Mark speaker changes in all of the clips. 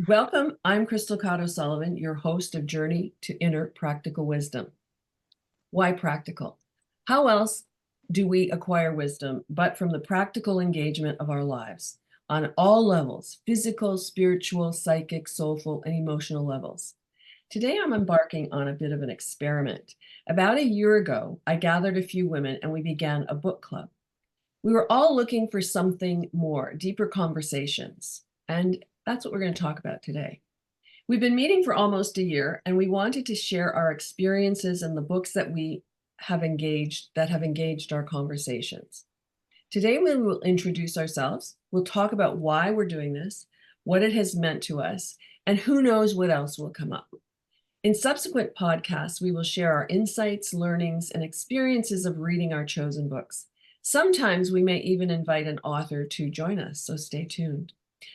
Speaker 1: Welcome. I'm Crystal Cotto Sullivan, your host of Journey to Inner Practical Wisdom. Why practical? How else do we acquire wisdom but from the practical engagement of our lives on all levels, physical, spiritual, psychic, soulful, and emotional levels? Today, I'm embarking on a bit of an experiment. About a year ago, I gathered a few women and we began a book club. We were all looking for something more, deeper conversations, and that's what we're going to talk about today. We've been meeting for almost a year, and we wanted to share our experiences and the books that have engaged our conversations. Today, we will introduce ourselves. We'll talk about why we're doing this, what it has meant to us, and who knows what else will come up. In subsequent podcasts, we will share our insights, learnings, and experiences of reading our chosen books. Sometimes we may even invite an author to join us, so stay tuned.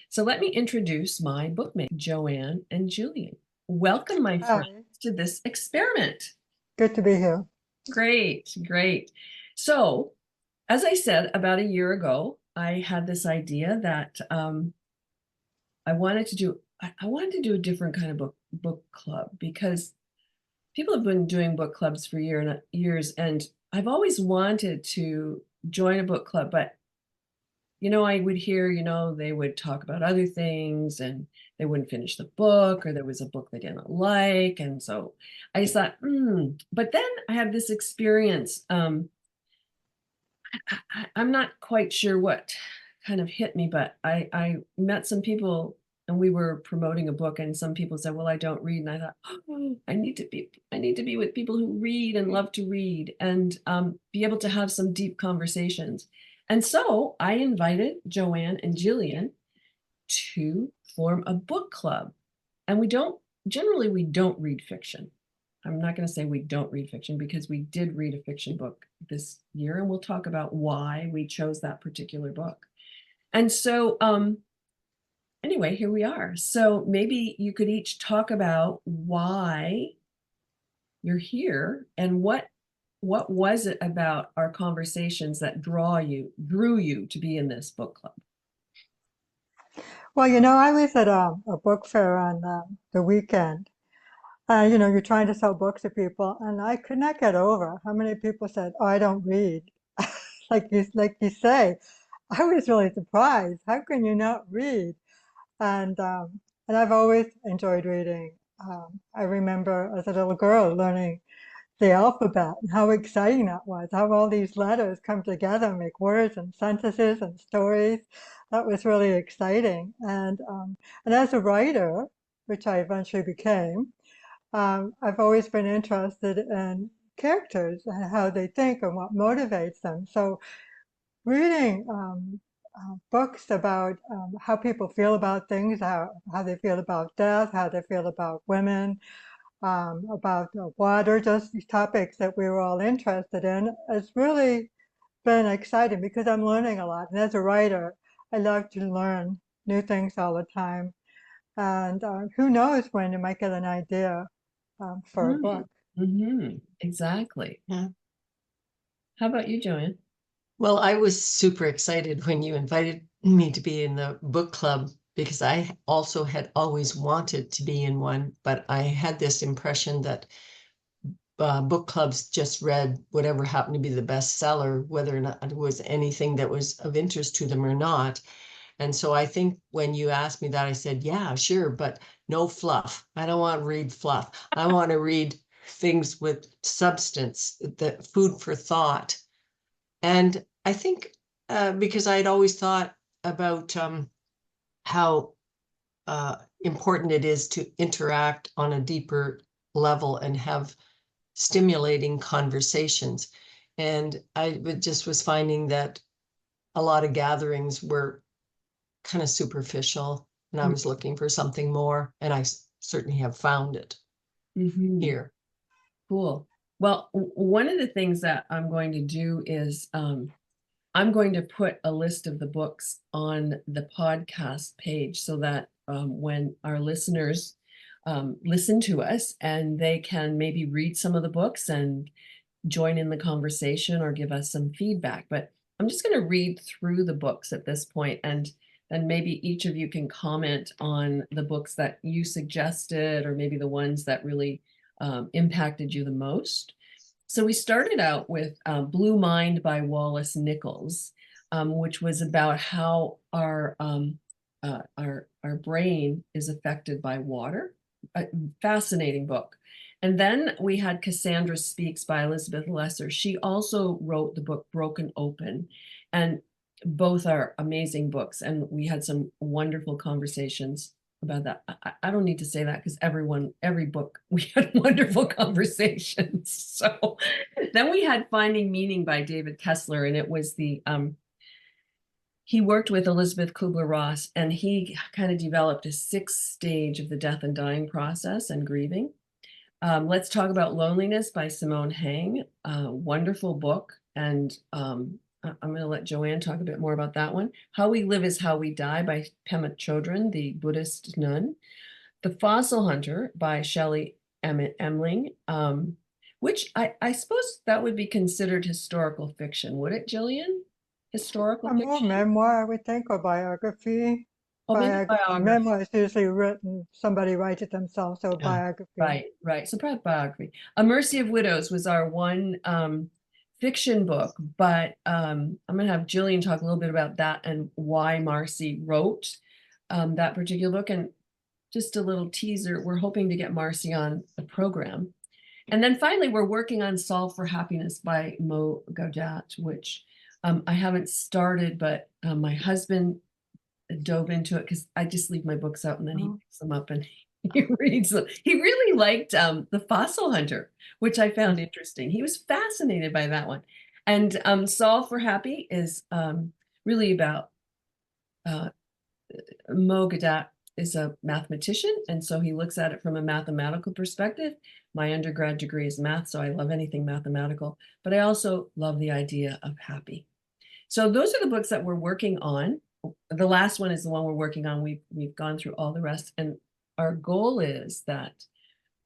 Speaker 1: So let me introduce my bookmates, Joanne and Julian. Welcome, my
Speaker 2: Hi,
Speaker 1: friends, to this experiment.
Speaker 2: good to be here.
Speaker 1: Great, great. So, as I said, about a year ago, I had this idea that I wanted to do a different kind of book club because people have been doing book clubs for years, and I've always wanted to join a book club, but I would hear, they would talk about other things and they wouldn't finish the book, or there was a book they didn't like. And so I just thought, but then I had this experience. I'm not quite sure what kind of hit me, but I met some people and we were promoting a book, and some people said, well, I don't read. And I thought, oh, I need to be with people who read and love to read and be able to have some deep conversations. And so I invited Joanne and Jillian to form a book club. And we don't read fiction. I'm not going to say we don't read fiction, because we did read a fiction book this year, and we'll talk about why we chose that particular book. And so anyway, here we are. So maybe you could each talk about why you're here and what was it about our conversations that drew you to be in this book club?
Speaker 2: Well, I was at a book fair on the weekend. You're trying to sell books to people, and I could not get over how many people said, "Oh, I don't read." Like you say, I was really surprised. How can you not read? And I've always enjoyed reading. I remember as a little girl learning the alphabet and how exciting that was, how all these letters come together and make words and sentences and stories. That was really exciting. And as a writer, which I eventually became, I've always been interested in characters and how they think and what motivates them. So reading books about how people feel about things, how they feel about death, how they feel about women, about water, just these topics that we were all interested in. It's really been exciting because I'm learning a lot. And as a writer, I love to learn new things all the time. And who knows when you might get an idea for a book.
Speaker 1: Exactly.
Speaker 3: Yeah.
Speaker 1: How about you, Joanne?
Speaker 3: Well, I was super excited when you invited me to be in the book club, because I also had always wanted to be in one, but I had this impression that book clubs just read whatever happened to be the bestseller, whether or not it was anything that was of interest to them or not. And so I think when you asked me that, I said, yeah, sure, but no fluff. I don't want to read fluff. I want to read things with substance, the food for thought. And I think because I'd always thought about how important it is to interact on a deeper level and have stimulating conversations. And I just was finding that a lot of gatherings were kind of superficial, and I was looking for something more, and I certainly have found it here.
Speaker 1: Cool. Well, one of the things that I'm going to do is I'm going to put a list of the books on the podcast page so that when our listeners listen to us, and they can maybe read some of the books and join in the conversation or give us some feedback. But I'm just going to read through the books at this point, and And maybe each of you can comment on the books that you suggested, or maybe the ones that really impacted you the most. So we started out with Blue Mind by Wallace Nichols, which was about how our brain is affected by water. A fascinating book. And then we had Cassandra Speaks by Elizabeth Lesser. She also wrote the book Broken Open, and both are amazing books. And we had some wonderful conversations about that. I don't need to say that because every book, we had wonderful conversations. So then we had Finding Meaning by David Kessler, and it was he worked with Elizabeth Kubler-Ross, and he kind of developed a 6 stage of the death and dying process and grieving. Let's Talk About Loneliness by Simone Hang, wonderful book. And I'm going to let Joanne talk a bit more about that one. How We Live is How We Die by Pema Chodron, the Buddhist nun. The Fossil Hunter by Shelley Emling, which I suppose that would be considered historical fiction, would it, Jillian? Historical
Speaker 2: A more
Speaker 1: fiction?
Speaker 2: memoir, I would think, or biography.
Speaker 1: Oh, maybe biography.
Speaker 2: Memoir is usually written, somebody writes it themselves, so biography.
Speaker 1: Right. So probably biography. A Mercy of Widows was our one fiction book, but I'm going to have Jillian talk a little bit about that and why Marcy wrote that particular book. And just a little teaser, we're hoping to get Marcy on the program. And then finally, we're working on Solve for Happiness by Mo Gaudat, which I haven't started, but my husband dove into it because I just leave my books out and then he picks them up and he reads them. He really liked The Fossil Hunter, which I found interesting. He was fascinated by that one. And Solve for Happy is really about Mo Gaudat is a mathematician, and so he looks at it from a mathematical perspective. My undergrad degree is math, so I love anything mathematical, but I also love the idea of happy. So those are the books that we're working on. The last one is the one we're working on. We've gone through all the rest, and our goal is that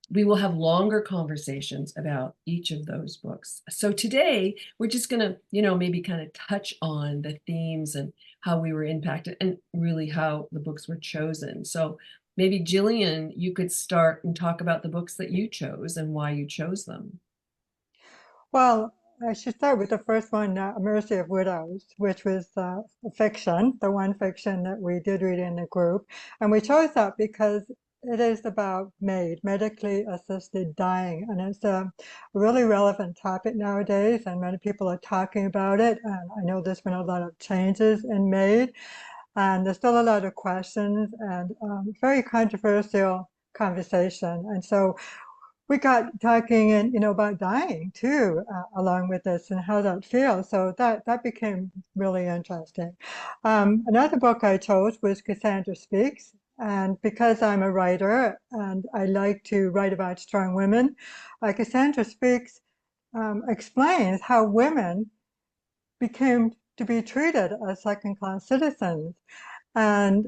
Speaker 1: we will have longer conversations about each of those books. So today we're just going to, maybe kind of touch on the themes and how we were impacted and really how the books were chosen. So maybe Jillian, you could start and talk about the books that you chose and why you chose them.
Speaker 2: Well, I should start with the first one, A Mercy of Widows, which was fiction, the one fiction that we did read in the group. And we chose that because it is about medically assisted dying. And it's a really relevant topic nowadays, and many people are talking about it. And I know there's been a lot of changes in MAID, and there's still a lot of questions and very controversial conversation. And so we got talking and about dying too, along with this and how that feels. So that became really interesting. Another book I chose was Cassandra Speaks. And because I'm a writer and I like to write about strong women, Cassandra Speaks explains how women became to be treated as second-class citizens. And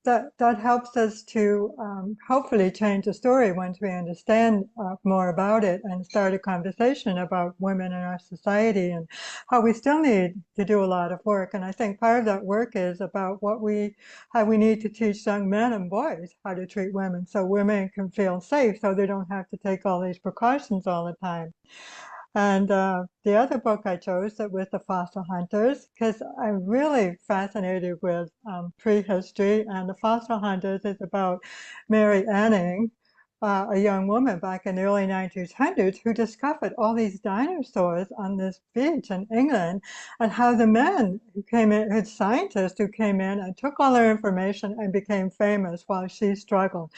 Speaker 2: that helps us to hopefully change the story once we understand more about it and start a conversation about women in our society and how we still need to do a lot of work. And I think part of that work is about how we need to teach young men and boys how to treat women so women can feel safe, so they don't have to take all these precautions all the time. And the other book I chose that was The Fossil Hunters, because I'm really fascinated with prehistory, and The Fossil Hunters is about Mary Anning, a young woman back in the early 1900s who discovered all these dinosaurs on this beach in England, and how the men who came in, had scientists who came in and took all their information and became famous while she struggled.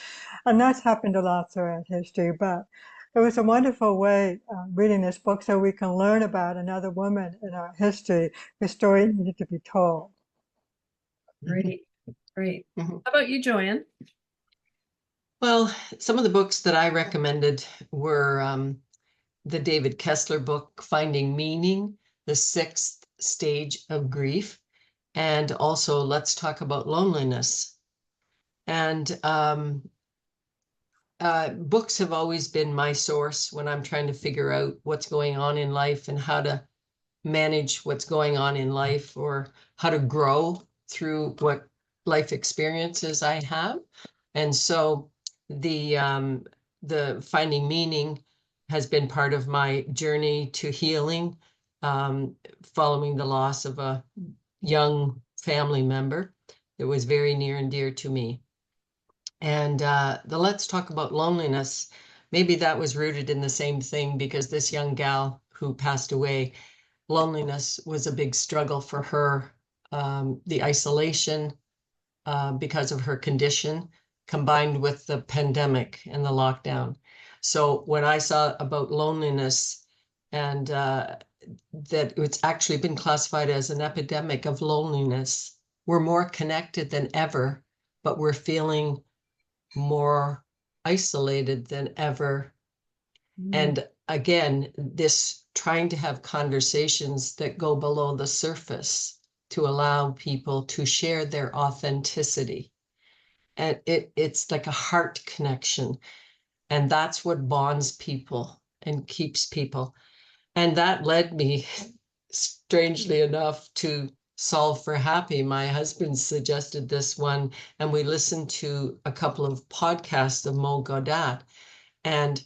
Speaker 2: And that's happened a lot throughout history, but it was a wonderful way reading this book so we can learn about another woman in our history whose story needed to be told.
Speaker 1: Great. How about you, Joanne?
Speaker 3: Well, some of the books that I recommended were the David Kessler book, Finding Meaning, The Sixth Stage of Grief, and also Let's Talk About Loneliness. And books have always been my source when I'm trying to figure out what's going on in life and how to manage what's going on in life, or how to grow through what life experiences I have. And so the finding meaning has been part of my journey to healing, following the loss of a young family member that was very near and dear to me. And the Let's Talk About Loneliness, maybe that was rooted in the same thing, because this young gal who passed away, loneliness was a big struggle for her. The isolation because of her condition, combined with the pandemic and the lockdown. So when I saw about loneliness, and that it's actually been classified as an epidemic of loneliness, we're more connected than ever, but we're feeling more isolated than ever. And again, this trying to have conversations that go below the surface to allow people to share their authenticity. And it's like a heart connection. And that's what bonds people and keeps people. And that led me, strangely enough, to Solve for Happy. My husband suggested this one, and we listened to a couple of podcasts of Mo Gaudat. And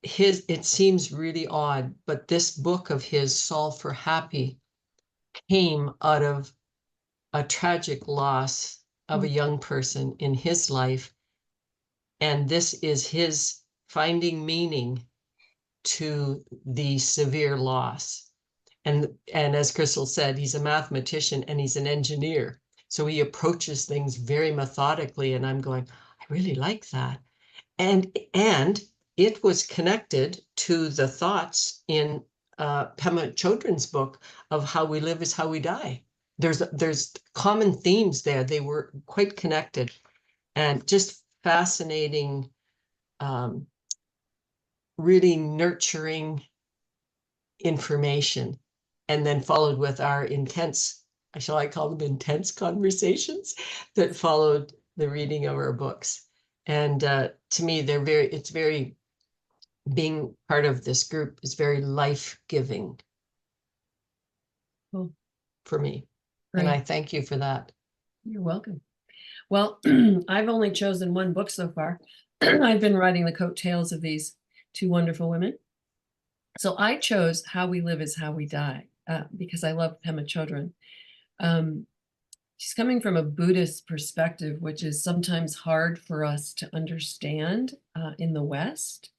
Speaker 3: it seems really odd, but this book of his, Solve for Happy, came out of a tragic loss of a young person in his life. And this is his finding meaning to the severe loss. And as Crystal said, he's a mathematician and he's an engineer. So he approaches things very methodically. And I'm going, I really like that. And it was connected to the thoughts in Pema Chodron's book of how we live is how we die. There's common themes there. They were quite connected, and just fascinating, really nurturing information. And then followed with our intense, shall I call them intense conversations that followed the reading of our books. And to me, it's very, being part of this group is very life-giving
Speaker 1: Cool.
Speaker 3: for me.
Speaker 1: Great.
Speaker 3: And I thank you for that.
Speaker 1: You're welcome. Well, I've only chosen one book so far. I've been writing the coattails of these two wonderful women. So I chose How We Live is How We Die, because I love Pema Chodron. She's coming from a Buddhist perspective, which is sometimes hard for us to understand in the West.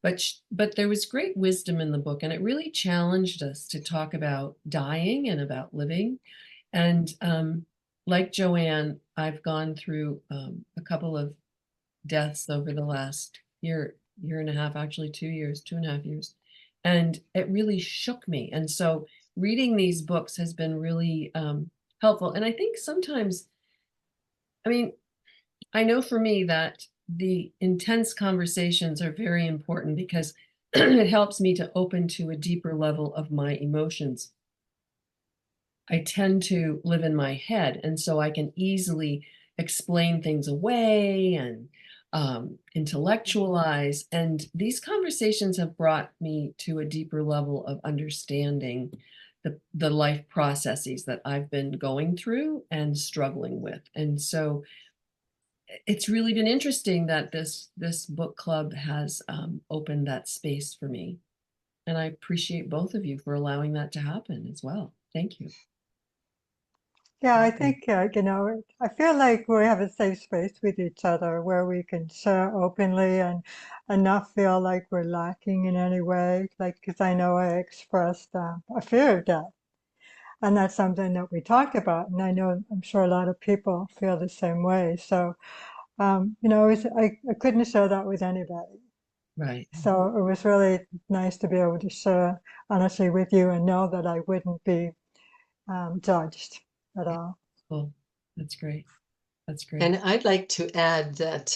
Speaker 1: But there was great wisdom in the book, and it really challenged us to talk about dying and about living. And like Joanne, I've gone through a couple of deaths over the last year and a half, actually 2 years, 2.5 years. And it really shook me. And so reading these books has been really helpful. And I think sometimes, I mean, I know for me that the intense conversations are very important because it helps me to open to a deeper level of my emotions. I tend to live in my head, and so I can easily explain things away and intellectualize. And these conversations have brought me to a deeper level of understanding the life processes that I've been going through and struggling with. And so it's really been interesting that this book club has opened that space for me. And I appreciate both of you for allowing that to happen as well. Thank you.
Speaker 2: Yeah, I think, I feel like we have a safe space with each other where we can share openly and not feel like we're lacking in any way. Like, because I know I expressed a fear of death. And that's something that we talked about. And I'm sure a lot of people feel the same way. So, I couldn't share that with anybody.
Speaker 1: Right.
Speaker 2: So it was really nice to be able to share honestly with you and know that I wouldn't be judged at all.
Speaker 1: Cool. That's great. That's great.
Speaker 3: And I'd like to add that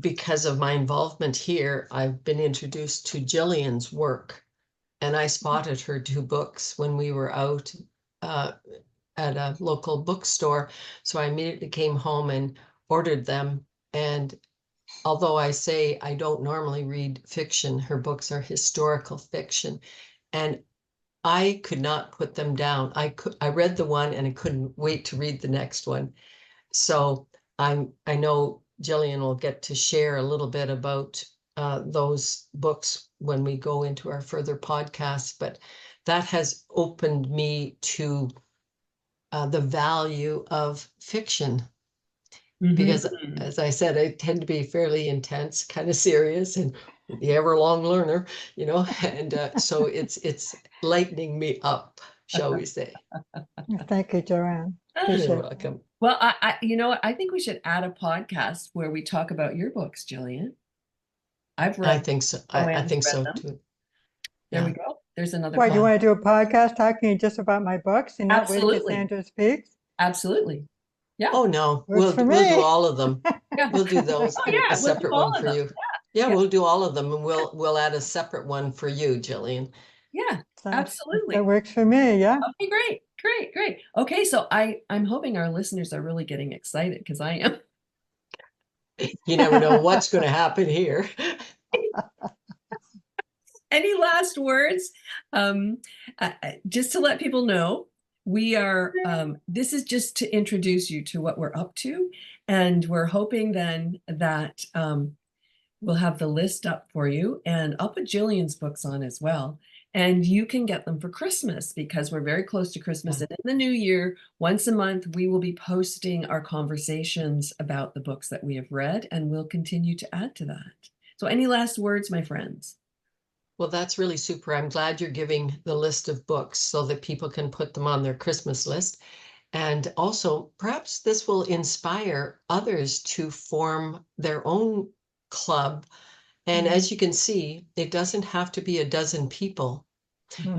Speaker 3: because of my involvement here, I've been introduced to Jillian's work. And I spotted her 2 books when we were out at a local bookstore. So I immediately came home and ordered them. And although I say I don't normally read fiction, her books are historical fiction. And I could not put them down. I read the one and I couldn't wait to read the next one. So I know Jillian will get to share a little bit about those books when we go into our further podcasts, but that has opened me to the value of fiction. Because as I said, I tend to be fairly intense, kind of serious, and the ever long learner, and so it's lightening me up, shall we say.
Speaker 2: Thank you, Joanne.
Speaker 3: You're
Speaker 2: Appreciate it.
Speaker 3: welcome.
Speaker 1: Well, you know what? I think we should add a podcast where we talk about your books, Jillian. I've
Speaker 3: I
Speaker 1: read,
Speaker 3: think so. I
Speaker 1: Joanne's
Speaker 3: think
Speaker 1: read
Speaker 3: so
Speaker 1: them.
Speaker 3: too.
Speaker 1: There we
Speaker 3: Yeah.
Speaker 1: go. There's another
Speaker 2: What, you
Speaker 1: podcast.
Speaker 2: want to do a podcast talking just about my books and not wait till
Speaker 1: Absolutely.
Speaker 2: Sandra speaks?
Speaker 1: Absolutely. Yeah.
Speaker 3: Oh no,
Speaker 2: Works for
Speaker 3: we'll do
Speaker 2: me.
Speaker 3: all of them.
Speaker 1: Yeah.
Speaker 3: We'll do those
Speaker 1: Oh,
Speaker 3: and
Speaker 1: yeah,
Speaker 3: a
Speaker 1: we'll do
Speaker 3: separate
Speaker 1: all
Speaker 3: one
Speaker 1: of
Speaker 3: for
Speaker 1: them.
Speaker 3: you.
Speaker 1: Yeah.
Speaker 3: We'll do all of them, and we'll add a separate one for you, Jillian.
Speaker 1: Yeah, absolutely.
Speaker 2: That works for me, yeah.
Speaker 1: Okay, great, great, great. Okay, so I'm hoping our listeners are really getting excited because I am.
Speaker 3: You never know what's going to happen here.
Speaker 1: Any last words? Just to let people know, we are, this is just to introduce you to what we're up to. And we're hoping then that we'll have the list up for you, and I'll put Jillian's books on as well. And you can get them for Christmas because we're very close to Christmas. And in the new year, once a month, we will be posting our conversations about the books that we have read, and we'll continue to add to that. So any last words, my friends?
Speaker 3: Well, that's really super. I'm glad you're giving the list of books so that people can put them on their Christmas list. And also, perhaps this will inspire others to form their own club. And as you can see, it doesn't have to be a dozen people.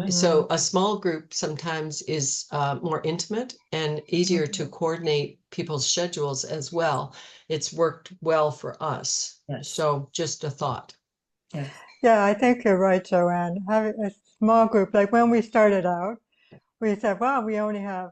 Speaker 3: So a small group sometimes is more intimate and easier to coordinate people's schedules as well. It's worked well for us.
Speaker 1: Yes.
Speaker 3: So just a thought.
Speaker 1: Yes.
Speaker 2: Yeah, I think you're right, Joanne. Having a small group, like when we started out, we said, well, we only have,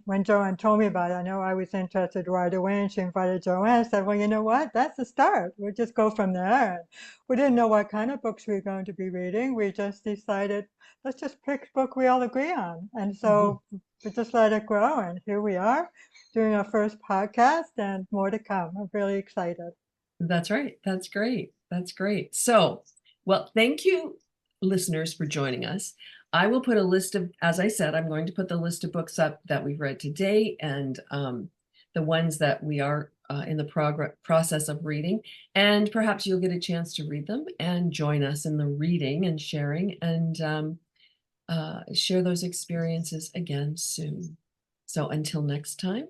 Speaker 2: when Joanne told me about it, I know I was interested right away, and she invited Joanne. I said, well, you know what? That's a start. We'll just go from there. We didn't know what kind of books we were going to be reading. We just decided, let's just pick a book we all agree on. And so we just let it grow. And here we are doing our first podcast and more to come. I'm really excited.
Speaker 1: That's right. That's great. That's great. So, well, thank you, listeners, for joining us. I will put a list of, as I said, I'm going to put the list of books up that we've read today and the ones that we are in the process of reading. And perhaps you'll get a chance to read them and join us in the reading and sharing and share those experiences again soon. So until next time,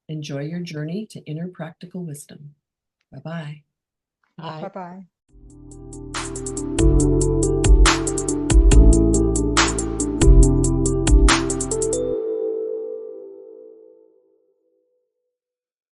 Speaker 1: enjoy your journey to inner practical wisdom. Bye-bye.
Speaker 3: Bye.
Speaker 2: Bye-bye.